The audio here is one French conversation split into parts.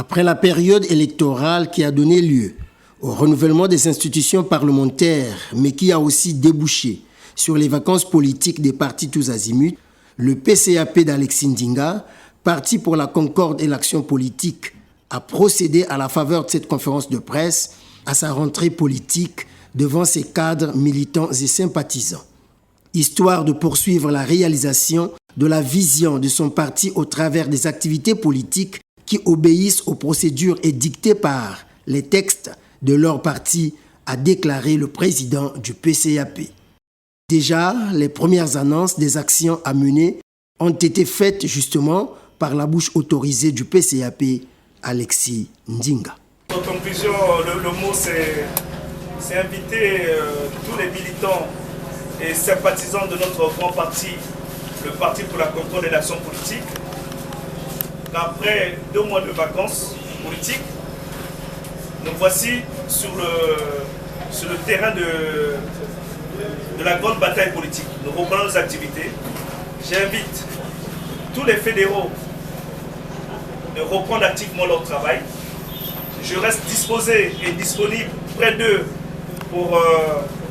Après la période électorale qui a donné lieu au renouvellement des institutions parlementaires, mais qui a aussi débouché sur les vacances politiques des partis tous azimuts, le PCAP d'Alexis Ndinga, Parti pour la Concorde et l'Action politique, a procédé à la faveur de cette conférence de presse à sa rentrée politique devant ses cadres, militants et sympathisants, histoire de poursuivre la réalisation de la vision de son parti au travers des activités politiques qui obéissent aux procédures édictées par les textes de leur parti, a déclaré le président du PCAP. Déjà, les premières annonces des actions à mener ont été faites justement par la bouche autorisée du PCAP, Alexis Ndinga. En conclusion, le mot c'est inviter tous les militants et sympathisants de notre grand parti, le Parti pour la Concorde et l'Action politique, qu'après 2 mois de vacances politiques, nous voici sur le terrain de la grande bataille politique. Nous reprenons nos activités. J'invite tous les fédéraux de reprendre activement leur travail. Je reste disposé et disponible près d'eux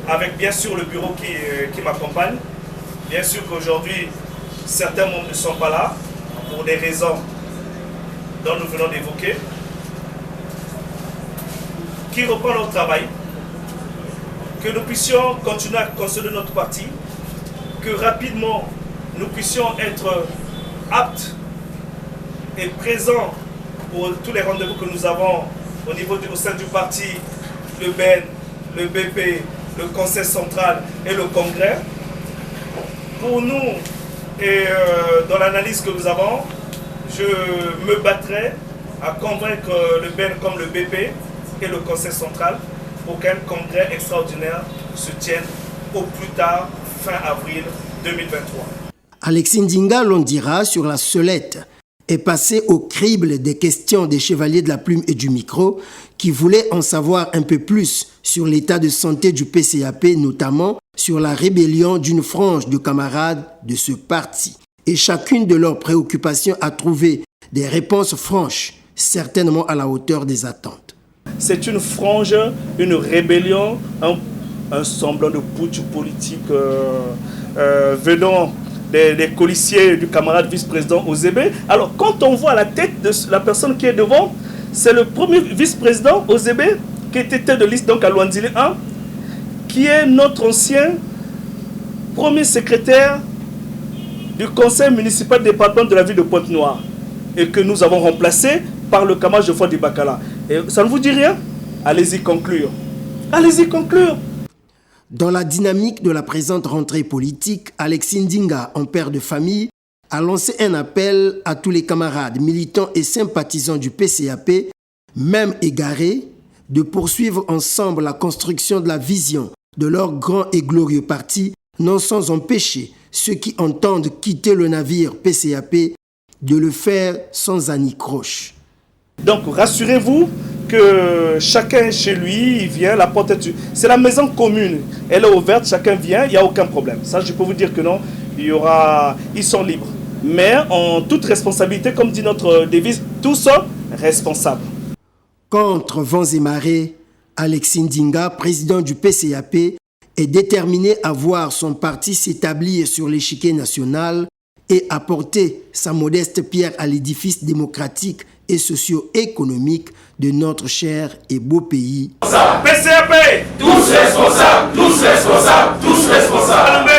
avec bien sûr le bureau qui m'accompagne. Bien sûr qu'aujourd'hui, certains membres ne sont pas là pour des raisons dont nous venons d'évoquer. Qui reprend leur travail, que nous puissions continuer à construire notre parti, que rapidement nous puissions être aptes et présents pour tous les rendez-vous que nous avons au sein du parti, le BEN, le BP, le Conseil central et le Congrès. Pour nous, et dans l'analyse que nous avons, je me battrai à convaincre le BEN comme le BP et le Conseil central pour qu'un congrès extraordinaire se tienne au plus tard fin avril 2023. Alexis Ndinga, l'on dira, sur la sellette, est passé au crible des questions des chevaliers de la plume et du micro qui voulaient en savoir un peu plus sur l'état de santé du PCAP, notamment sur la rébellion d'une frange de camarades de ce parti. Et chacune de leurs préoccupations a trouvé des réponses franches, certainement à la hauteur des attentes. C'est une frange, une rébellion, un semblant de putsch politique venant des colissiers du camarade vice-président Ozébé. Alors, quand on voit la tête de la personne qui est devant, c'est le premier vice-président Ozébé, qui était tête de liste donc à Luandili 1, qui est notre ancien premier secrétaire du conseil municipal département de la ville de Pointe-Noire, et que nous avons remplacé par le camarade Geoffroy Dibakala. Et ça ne vous dit rien? Allez-y conclure. Allez-y conclure. Dans la dynamique de la présente rentrée politique, Alexis Ndinga, en père de famille, a lancé un appel à tous les camarades, militants et sympathisants du PCAP, même égarés, de poursuivre ensemble la construction de la vision de leur grand et glorieux parti, non sans empêcher ceux qui entendent quitter le navire PCAP de le faire sans anicroche. Donc rassurez-vous que chacun chez lui, il vient, la porte est... C'est la maison commune, elle est ouverte, chacun vient, il n'y a aucun problème. Ça, je peux vous dire que non, ils sont libres. Mais en toute responsabilité, comme dit notre devise, tous sont responsables. Contre vents et marées, Alexis Ndinga, président du PCAP, est déterminé à voir son parti s'établir sur l'échiquier national et apporter sa modeste pierre à l'édifice démocratique et socio-économique de notre cher et beau pays. PCAP, tous responsables, tous responsables, tous responsables.